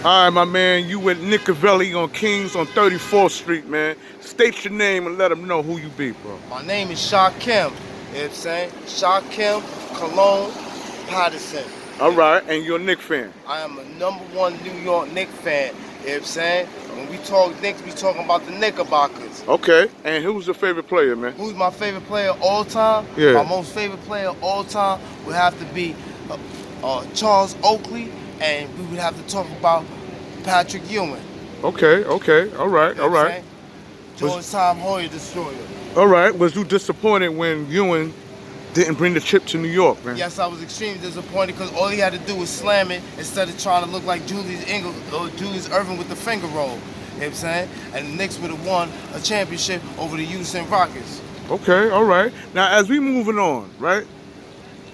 All right, my man, you with Nicovelli on Kings on 34th Street, man. State your name and let them know who you be, bro. My name is Shakim. You know what I'm saying? Shakim Cologne Patterson. All right, and you're a Knicks fan. I am a #1 New York Knicks fan. You know what I'm saying? When we talk Knicks, we talking about the Knickerbockers. Okay, and who's your favorite player, man? Who's my favorite player of all time? My Yeah. most favorite player of all time would have to be Charles Oakley, and we would have to talk about Patrick Ewing. Okay, all right, You know all what I'm right. saying? George Tom Hoyer Destroyer. All right, was you disappointed when Ewing didn't bring the chip to New York, man? Yes, I was extremely disappointed because all he had to do was slam it instead of trying to look like Julius Irving with the finger roll. You know what I'm saying? And the Knicks would have won a championship over the Houston Rockets. Okay, all right. Now, as we moving on, right?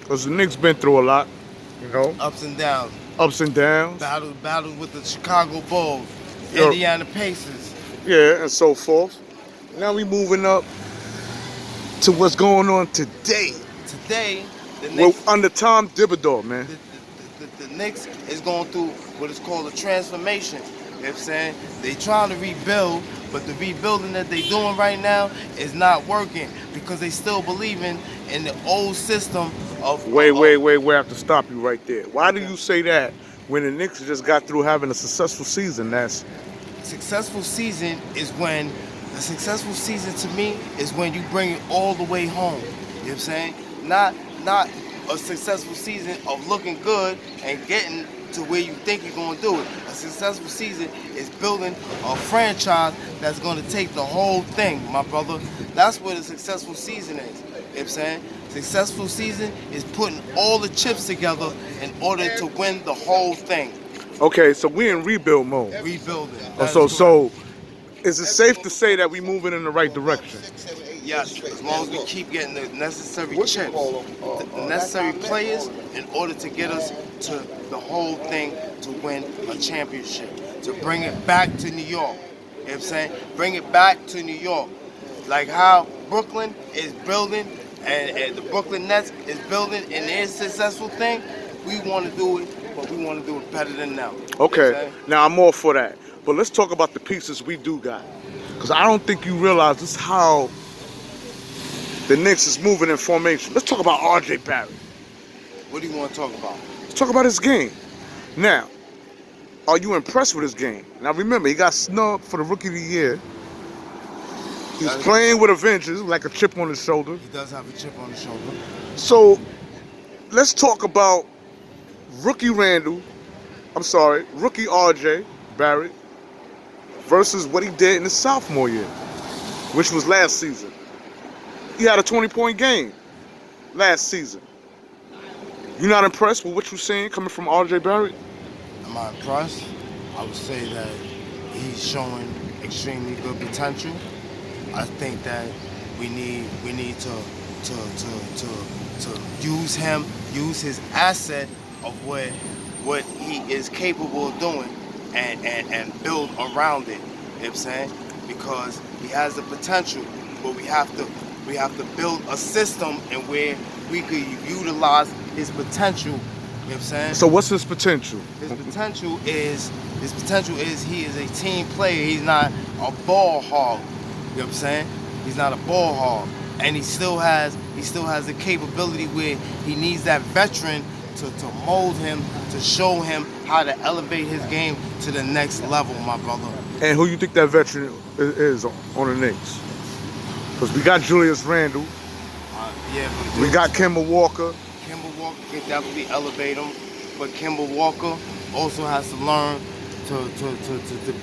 Because the Knicks been through a lot, you know, Ups and downs. ups and downs. Battles with the Chicago Bulls, Yo. Indiana Pacers. Yeah, and so forth. Now we moving up to what's going on today. Today, the Well, Knicks, under Tom Thibodeau, man. the Knicks is going through what is called a transformation. You know what I'm saying? They trying to rebuild, but the rebuilding that they doing right now is not working because they still believing in the old system of Wait, I have to stop you right there. Why do you say that when the Knicks just got through having a successful season? That's Successful season is when a successful season to me is when you bring it all the way home. You know what I'm saying? Not a successful season of looking good and getting to where you think you're going to do it. A successful season is building a franchise that's going to take the whole thing, my brother. That's what a successful season is. You know what I'm saying? Successful season is putting all the chips together in order to win the whole thing. okay. So we in rebuild mode. Rebuilding. Oh, That is so is it safe to say that we moving in the right direction? yes, as long as we keep getting the necessary chips, the necessary players in order to get us to the whole thing to win a championship, to bring it back to New York. You know what I'm saying? Bring it back to New York. Like how Brooklyn is building and the Brooklyn Nets is building in their successful thing, we want to do it, but we want to do it better than them. You know what I'm Okay. saying? Now I'm all for that. But let's talk about the pieces we do got. Because I don't think you realize this is how the Knicks is moving in formation. Let's talk about R.J. Barrett. What do you want to talk about? Let's talk about his game. Now, are you impressed with his game? Now remember, he got snubbed for the Rookie of the Year. He's playing with a vengeance, like a chip on his shoulder. He does have a chip on his shoulder. So, let's talk about rookie rookie R.J. Barrett versus what he did in his sophomore year, which was last season. He had a 20-point game last season. You not impressed with what you're seeing coming from R.J. Barrett? Am I impressed? I would say that he's showing extremely good potential. I think that we need to use his asset of what he is capable of doing and build around it. You know what I'm saying? Because he has the potential, but we have to build a system in where we could utilize his potential. You know what I'm saying? So what's his potential? His potential is he is a team player. He's not a ball hog. You know what I'm saying? He's not a ball hog. And he still has the capability where he needs that veteran to mold him, to show him how to elevate his game to the next level, my brother. And who you think that veteran is on the Knicks? Because we got Julius Randle. Yeah, We got Kemba Walker. Kemba Walker can definitely elevate him, but Kemba Walker also has to learn to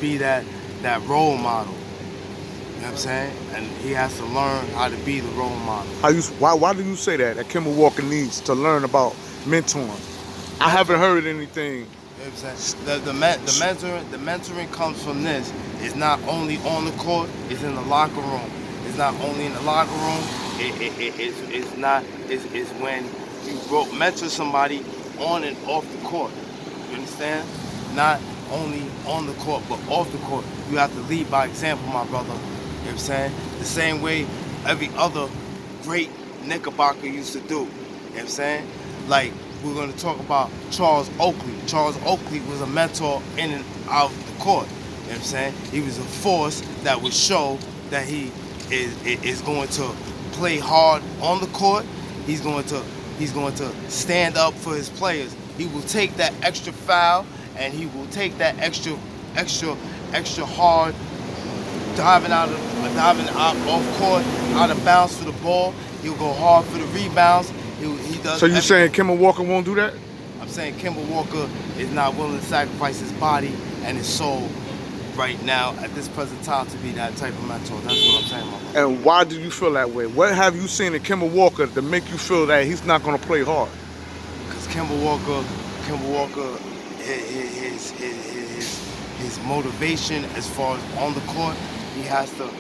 be that role model. You know what I'm saying? And he has to learn how to be the role model. Why do you say that Kemba Walker needs to learn about mentoring? I haven't heard anything. You know what I'm saying? The mentoring comes from this. It's not only on the court, it's in the locker room. It's not only in the locker room, it's when you mentor somebody on and off the court. You understand? Not only on the court, but off the court. You have to lead by example, my brother. You know what I'm saying? The same way every other great Knickerbocker used to do. You know what I'm saying? Like we're going to talk about Charles Oakley. Charles Oakley was a mentor in and out of the court. You know what I'm saying? He was a force that would show that he is going to play hard on the court. He's going to stand up for his players. He will take that extra foul and he will take that extra hard diving out off court, out of bounds for the ball. He'll go hard for the rebounds. He does. So you saying Kemba Walker won't do that? I'm saying Kemba Walker is not willing to sacrifice his body and his soul right now at this present time to be that type of mentor. That's what I'm saying, my brother. And why do you feel that way? What have you seen in Kemba Walker to make you feel that he's not going to play hard? Because Kemba Walker, his motivation as far as on the court, he has to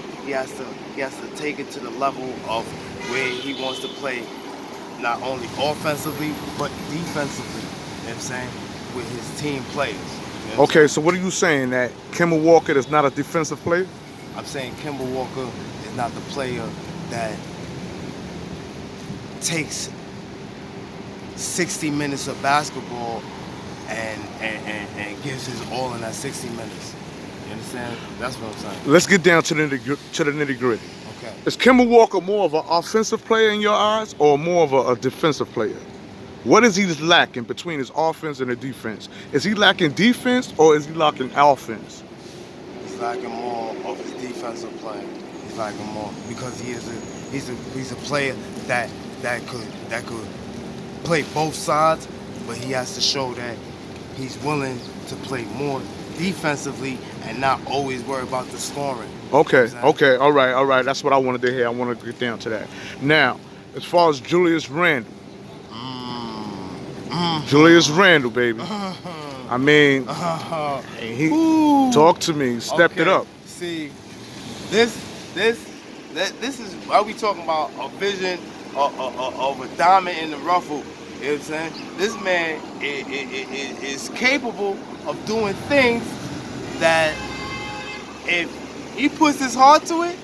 take it to the level of where he wants to play, not only offensively but defensively. You know what I'm saying? With his team players. You know Okay, so what are you saying, that Kemba Walker is not a defensive player? I'm saying Kemba Walker is not the player that takes 60 minutes of basketball and gives his all in that 60 minutes. You understand? That's what I'm saying. Let's get down to the nitty gritty. Okay. Is Kemba Walker more of an offensive player in your eyes or more of a defensive player? What is he lacking between his offense and the defense? Is he lacking defense or is he lacking offense? He's lacking more of his defensive play. He's lacking more because he's a player that could play both sides, but he has to show that he's willing to play more defensively and not always worry about the scoring. Okay, all right. That's what I wanted to hear. I want to get down to that. Now, as far as Julius Randle. Julius Randle, baby. I mean, he talk to me, stepped it up. See, this is why we talking about a vision of a diamond in the rough. You know what I'm saying? This man is capable of doing things that if he puts his heart to it,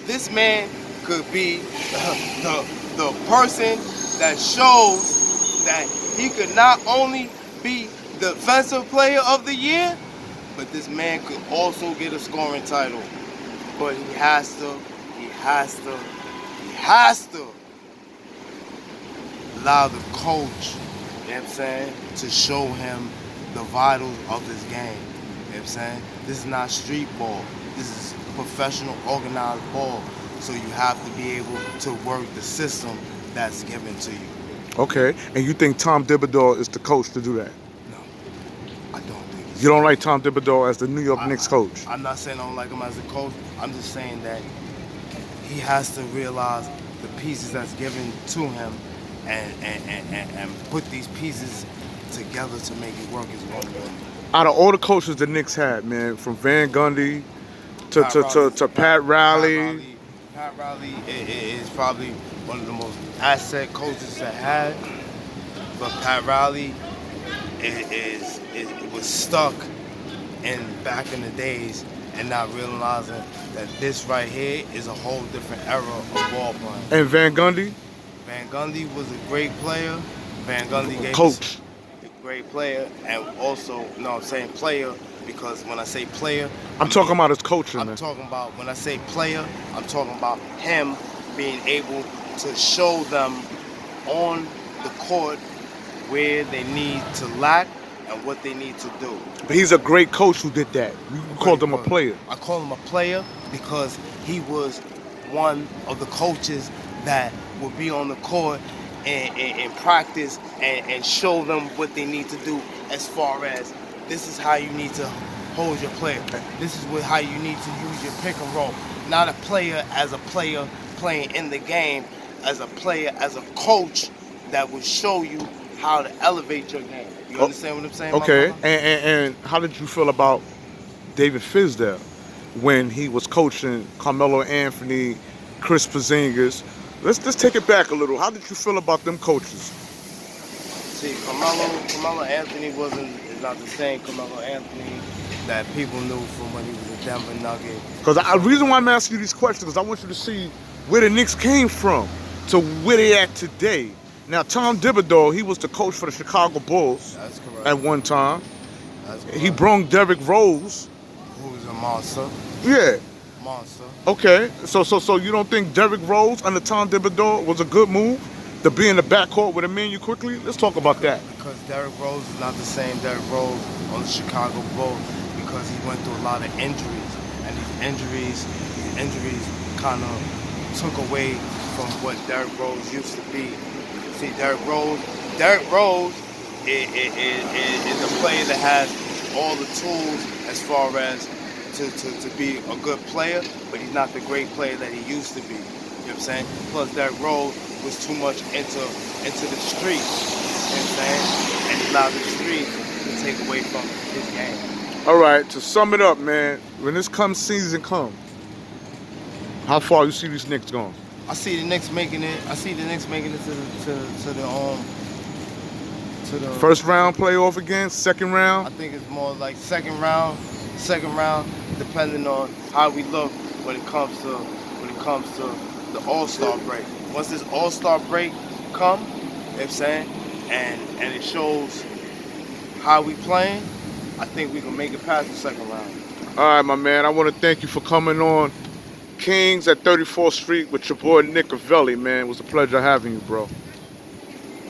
this man could be the person that shows that he could not only be the defensive player of the year, but this man could also get a scoring title. But he has to allow the coach, you know what I'm saying, to show him the vitals of this game. You know what I'm saying? This is not street ball. This is professional, organized ball. So you have to be able to work the system that's given to you. Okay, and you think Tom Thibodeau is the coach to do that? No, I don't think. You don't like Tom Thibodeau as the New York Knicks coach? I'm not saying I don't like him as a coach. I'm just saying that he has to realize the pieces that's given to him and put these pieces together to make it work as one. Out of all the coaches the Knicks had, man, from Van Gundy to Pat Riley. Pat Riley is probably one of the most asset coaches that had, but Pat Riley was stuck in back in the days and not realizing that this right here is a whole different era of ball playing. And Van Gundy? Van Gundy was a great player. Van Gundy gave coach. Us a great player, and also, no, I'm saying player because when I say player, I'm talking about his coaching, I'm man. talking about, when I say player, I'm talking about him being able to show them on the court where they need to lack and what they need to do. But he's a great coach who did that. You called him a player. I call him a player because he was one of the coaches that would be on the court and practice and show them what they need to do as far as this is how you need to hold your player. This is how you need to use your pick and roll. Not a player as a player playing in the game, as a player, as a coach that will show you how to elevate your game. You understand what I'm saying? Okay, and how did you feel about David Fizdale when he was coaching Carmelo Anthony, Chris Porzingis? Let's take it back a little. How did you feel about them coaches? See, Carmelo Anthony is not the same Carmelo Anthony that people knew from when he was a Denver Nugget. Because the reason why I'm asking you these questions is I want you to see where the Knicks came from to where they at today. Now, Tom Thibodeau, he was the coach for the Chicago Bulls That's correct. at one time. That's correct. He brung Derrick Rose. Who's a monster? Yeah. Monster. Okay. So you don't think Derrick Rose under Tom Thibodeau was a good move to be in the backcourt with Emmanuel quickly? Let's talk about that. Because Derrick Rose is not the same Derrick Rose on the Chicago Bulls because he went through a lot of injuries, and these injuries kind of took away from what Derrick Rose used to be. See, Derrick Rose is a player that has all the tools as far as to be a good player, but he's not the great player that he used to be. You know what I'm saying? Plus, Derrick Rose was too much into the streets. You know what I'm saying? And he allowed the streets to take away from his game. All right. To sum it up, man, when this season comes, how far you see these Knicks going? I see the Knicks making it. I see the Knicks making it to the First round playoff again, second I round. think it's more like second round, depending on how we look when it comes to the All-Star break. Once this All-Star break come, you know what I'm saying, and it shows how we playing, I think we can make it past the second round. All right, my man. I want to thank you for coming on Kings at 34th Street with your boy Nick Avelli, man. It was a pleasure having you, bro.